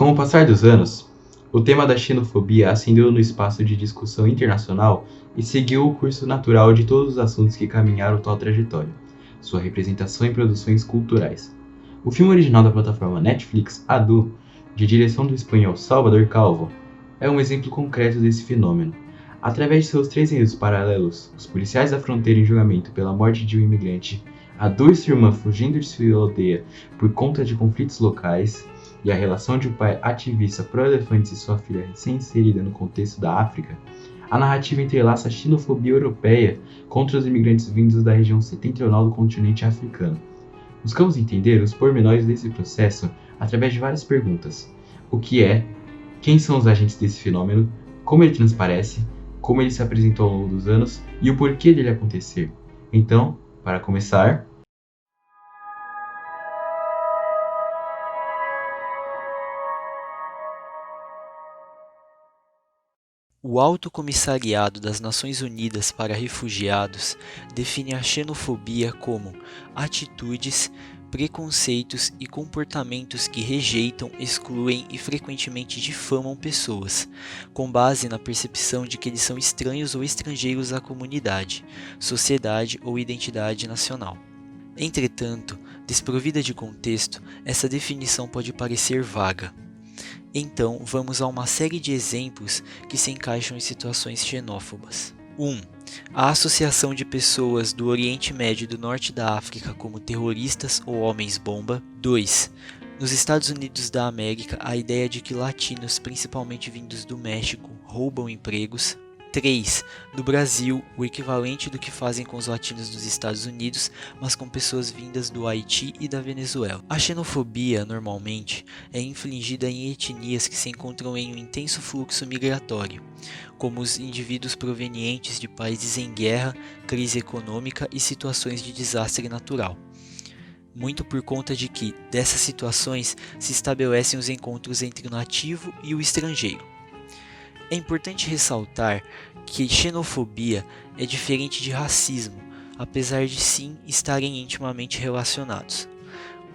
Com o passar dos anos, o tema da xenofobia ascendeu no espaço de discussão internacional e seguiu o curso natural de todos os assuntos que caminharam tal trajetória, sua representação em produções culturais. O filme original da plataforma Netflix, Adu, de direção do espanhol Salvador Calvo, é um exemplo concreto desse fenômeno. Através de seus 3 enredos paralelos, os policiais da fronteira em julgamento pela morte de um imigrante, Adu e sua irmã fugindo de sua aldeia por conta de conflitos locais, e a relação de um pai ativista pró-elefantes e sua filha recém-inserida no contexto da África, a narrativa entrelaça a xenofobia europeia contra os imigrantes vindos da região setentrional do continente africano. Buscamos entender os pormenores desse processo através de várias perguntas. O que é? Quem são os agentes desse fenômeno? Como ele transparece? Como ele se apresentou ao longo dos anos? E o porquê dele acontecer? Então, para começar... O Alto Comissariado das Nações Unidas para Refugiados define a xenofobia como atitudes, preconceitos e comportamentos que rejeitam, excluem e frequentemente difamam pessoas, com base na percepção de que eles são estranhos ou estrangeiros à comunidade, sociedade ou identidade nacional. Entretanto, desprovida de contexto, essa definição pode parecer vaga. Então, vamos a uma série de exemplos que se encaixam em situações xenófobas. 1. A associação de pessoas do Oriente Médio e do Norte da África como terroristas ou homens-bomba. 2. Nos Estados Unidos da América, a ideia de que latinos, principalmente vindos do México, roubam empregos. 3. No Brasil, o equivalente do que fazem com os latinos nos Estados Unidos, mas com pessoas vindas do Haiti e da Venezuela. A xenofobia, normalmente, é infligida em etnias que se encontram em um intenso fluxo migratório, como os indivíduos provenientes de países em guerra, crise econômica e situações de desastre natural. Muito por conta de que, dessas situações, se estabelecem os encontros entre o nativo e o estrangeiro. É importante ressaltar que xenofobia é diferente de racismo, apesar de sim estarem intimamente relacionados.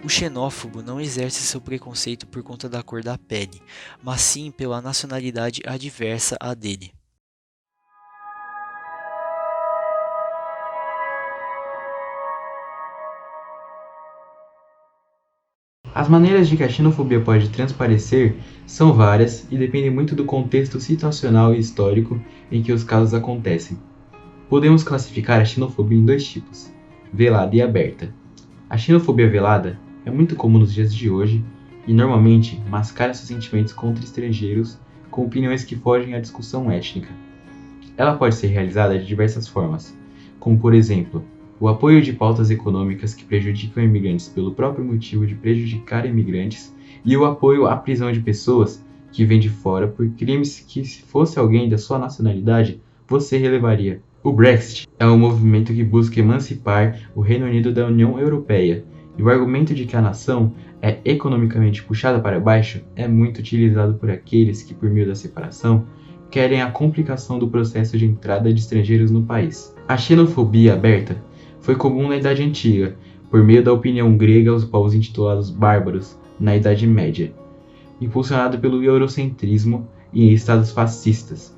O xenófobo não exerce seu preconceito por conta da cor da pele, mas sim pela nacionalidade adversa à dele. As maneiras de que a xenofobia pode transparecer são várias e dependem muito do contexto situacional e histórico em que os casos acontecem. Podemos classificar a xenofobia em 2 tipos, velada e aberta. A xenofobia velada é muito comum nos dias de hoje e normalmente mascara seus sentimentos contra estrangeiros com opiniões que fogem à discussão étnica. Ela pode ser realizada de diversas formas, como por exemplo, o apoio de pautas econômicas que prejudicam imigrantes pelo próprio motivo de prejudicar imigrantes e o apoio à prisão de pessoas que vêm de fora por crimes que, se fosse alguém da sua nacionalidade, você relevaria. O Brexit é um movimento que busca emancipar o Reino Unido da União Europeia, e o argumento de que a nação é economicamente puxada para baixo é muito utilizado por aqueles que, por meio da separação, querem a complicação do processo de entrada de estrangeiros no país. A xenofobia aberta foi comum na Idade Antiga, por meio da opinião grega aos povos intitulados bárbaros na Idade Média, impulsionado pelo eurocentrismo e estados fascistas.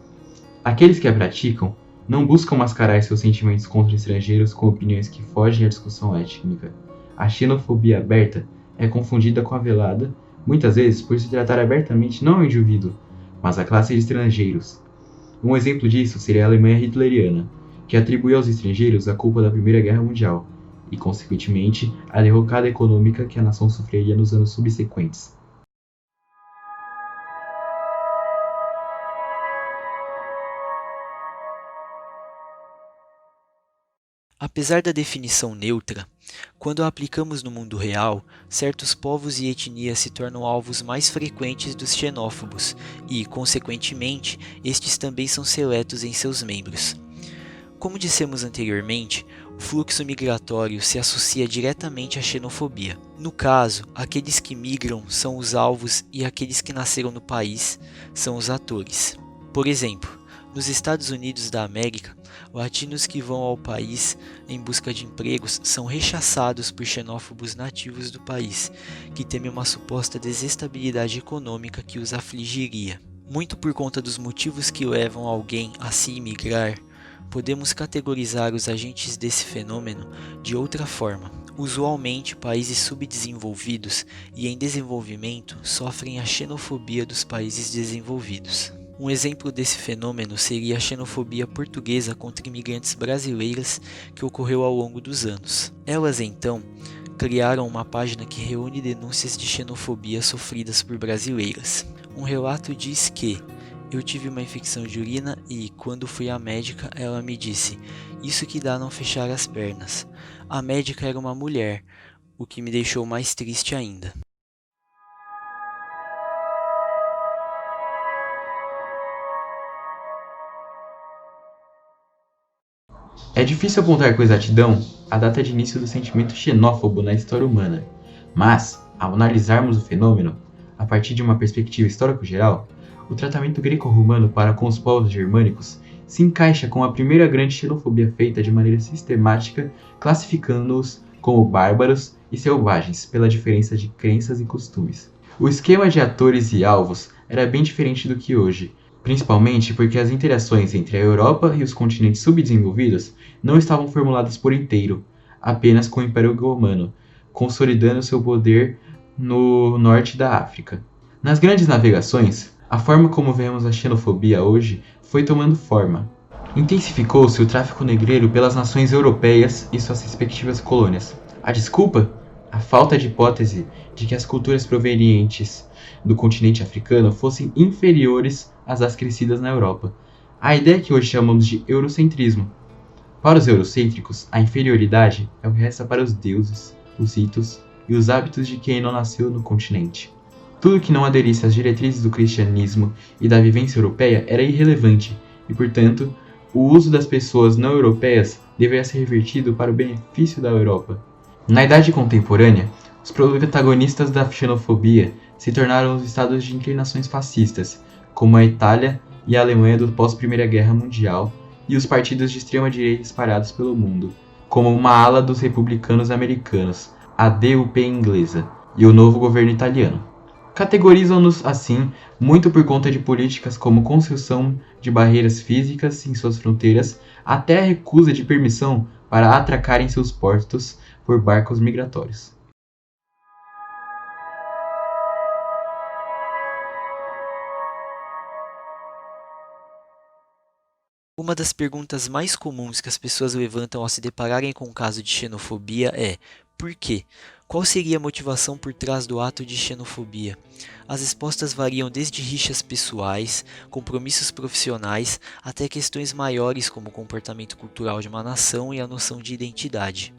Aqueles que a praticam não buscam mascarar seus sentimentos contra estrangeiros com opiniões que fogem à discussão étnica. A xenofobia aberta é confundida com a velada, muitas vezes por se tratar abertamente não ao indivíduo, mas à classe de estrangeiros. Um exemplo disso seria a Alemanha hitleriana, que atribuiu aos estrangeiros a culpa da Primeira Guerra Mundial e, consequentemente, a derrocada econômica que a nação sofreria nos anos subsequentes. Apesar da definição neutra, quando a aplicamos no mundo real, certos povos e etnias se tornam alvos mais frequentes dos xenófobos e, consequentemente, estes também são seletos em seus membros. Como dissemos anteriormente, o fluxo migratório se associa diretamente à xenofobia. No caso, aqueles que migram são os alvos e aqueles que nasceram no país são os atores. Por exemplo, nos Estados Unidos da América, latinos que vão ao país em busca de empregos são rechaçados por xenófobos nativos do país, que temem uma suposta desestabilidade econômica que os afligiria. Muito por conta dos motivos que levam alguém a se imigrar, podemos categorizar os agentes desse fenômeno de outra forma. Usualmente, países subdesenvolvidos e em desenvolvimento sofrem a xenofobia dos países desenvolvidos. Um exemplo desse fenômeno seria a xenofobia portuguesa contra imigrantes brasileiras que ocorreu ao longo dos anos. Elas, então, criaram uma página que reúne denúncias de xenofobia sofridas por brasileiras. Um relato diz que eu tive uma infecção de urina e, quando fui à médica, ela me disse: "Isso que dá não fechar as pernas." A médica era uma mulher, o que me deixou mais triste ainda. É difícil apontar com exatidão a data de início do sentimento xenófobo na história humana, mas, ao analisarmos o fenômeno, a partir de uma perspectiva histórico-geral, o tratamento greco-romano para com os povos germânicos se encaixa com a primeira grande xenofobia feita de maneira sistemática, classificando-os como bárbaros e selvagens pela diferença de crenças e costumes. O esquema de atores e alvos era bem diferente do que hoje, principalmente porque as interações entre a Europa e os continentes subdesenvolvidos não estavam formuladas por inteiro, apenas com o Império Romano, consolidando seu poder no norte da África. Nas grandes navegações, a forma como vemos a xenofobia hoje foi tomando forma. Intensificou-se o tráfico negreiro pelas nações europeias e suas respectivas colônias. A desculpa? A falta de hipótese de que as culturas provenientes do continente africano fossem inferiores às das crescidas na Europa. A ideia que hoje chamamos de eurocentrismo. Para os eurocêntricos, a inferioridade é o que resta para os deuses, os ritos e os hábitos de quem não nasceu no continente. Tudo que não aderisse às diretrizes do cristianismo e da vivência europeia era irrelevante e, portanto, o uso das pessoas não europeias deveria ser revertido para o benefício da Europa. Na Idade Contemporânea, os protagonistas da xenofobia se tornaram os estados de inclinações fascistas, como a Itália e a Alemanha do pós-Primeira Guerra Mundial, e os partidos de extrema-direita espalhados pelo mundo, como uma ala dos republicanos americanos, a DUP inglesa, e o novo governo italiano. Categorizam-nos, assim, muito por conta de políticas como construção de barreiras físicas em suas fronteiras, até a recusa de permissão para atracar em seus portos por barcos migratórios. Uma das perguntas mais comuns que as pessoas levantam ao se depararem com um caso de xenofobia é: por quê? Qual seria a motivação por trás do ato de xenofobia? As respostas variam desde rixas pessoais, compromissos profissionais, até questões maiores como o comportamento cultural de uma nação e a noção de identidade.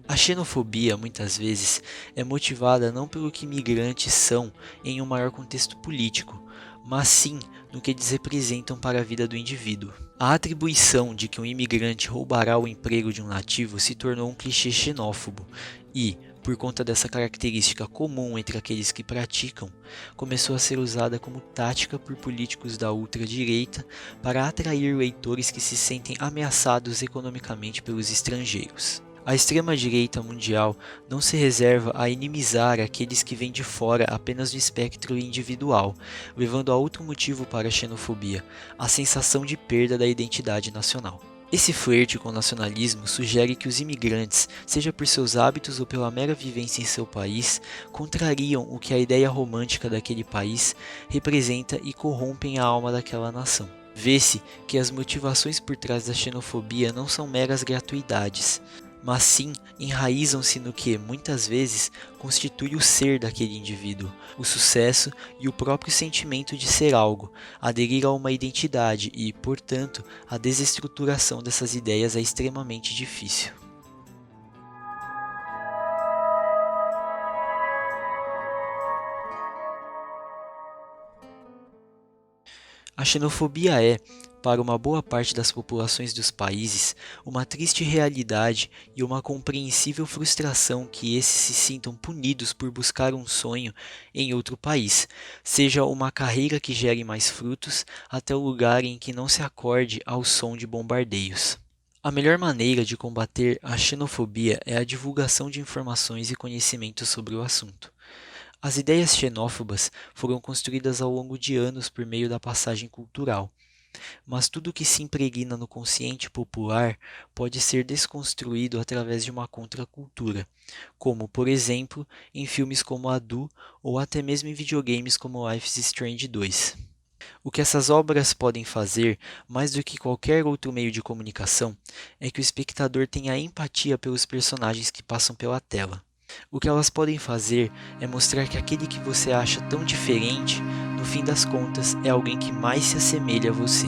A xenofobia, muitas vezes, é motivada não pelo que imigrantes são em um maior contexto político, mas sim no que eles representam para a vida do indivíduo. A atribuição de que um imigrante roubará o emprego de um nativo se tornou um clichê xenófobo e, por conta dessa característica comum entre aqueles que praticam, começou a ser usada como tática por políticos da ultradireita para atrair leitores que se sentem ameaçados economicamente pelos estrangeiros. A extrema-direita mundial não se reserva a inimizar aqueles que vêm de fora apenas no espectro individual, levando a outro motivo para a xenofobia, a sensação de perda da identidade nacional. Esse flerte com o nacionalismo sugere que os imigrantes, seja por seus hábitos ou pela mera vivência em seu país, contrariam o que a ideia romântica daquele país representa e corrompem a alma daquela nação. Vê-se que as motivações por trás da xenofobia não são meras gratuidades, mas sim enraizam-se no que, muitas vezes, constitui o ser daquele indivíduo, o sucesso e o próprio sentimento de ser algo, aderir a uma identidade e, portanto, a desestruturação dessas ideias é extremamente difícil. A xenofobia é, para uma boa parte das populações dos países, uma triste realidade e uma compreensível frustração que esses se sintam punidos por buscar um sonho em outro país, seja uma carreira que gere mais frutos, até o lugar em que não se acorde ao som de bombardeios. A melhor maneira de combater a xenofobia é a divulgação de informações e conhecimentos sobre o assunto. As ideias xenófobas foram construídas ao longo de anos por meio da passagem cultural, mas tudo que se impregna no consciente popular pode ser desconstruído através de uma contracultura, como, por exemplo, em filmes como Adu ou até mesmo em videogames como Life is Strange 2. O que essas obras podem fazer, mais do que qualquer outro meio de comunicação, é que o espectador tenha empatia pelos personagens que passam pela tela. O que elas podem fazer é mostrar que aquele que você acha tão diferente, no fim das contas, é alguém que mais se assemelha a você.